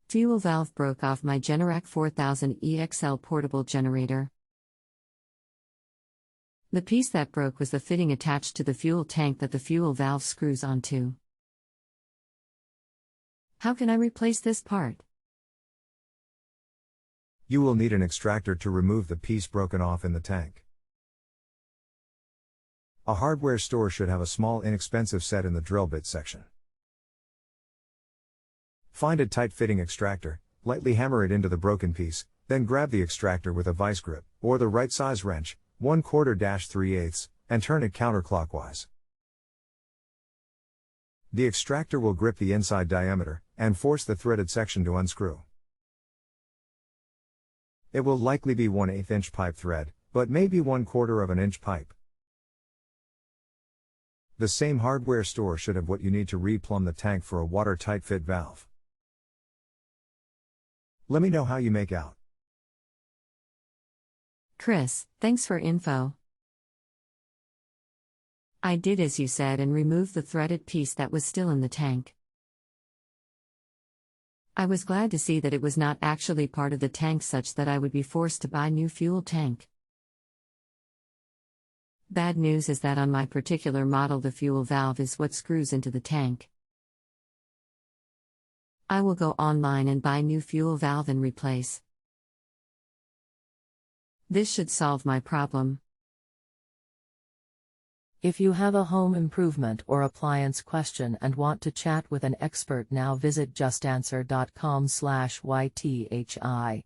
Fuel valve broke off my Generac 4000 EXL portable generator. The piece that broke was the fitting attached to the fuel tank that the fuel valve screws onto. How can I replace this part? You will need an extractor to remove the piece broken off in the tank. A hardware store should have a small inexpensive set in the drill bit section. Find a tight-fitting extractor, lightly hammer it into the broken piece, then grab the extractor with a vice grip, or the right size wrench, 1/4-3/8, and turn it counterclockwise. The extractor will grip the inside diameter, and force the threaded section to unscrew. It will likely be 1/8 inch pipe thread, but maybe 1/4 inch pipe. The same hardware store should have what you need to replumb the tank for a watertight fit valve. Let me know how you make out. Chris, thanks for info. I did as you said and removed the threaded piece that was still in the tank. I was glad to see that it was not actually part of the tank such that I would be forced to buy new fuel tank. Bad news is that on my particular model the fuel valve is what screws into the tank. I will go online and buy new fuel valve and replace. This should solve my problem. If you have a home improvement or appliance question and want to chat with an expert now, visit justanswer.com/ythi.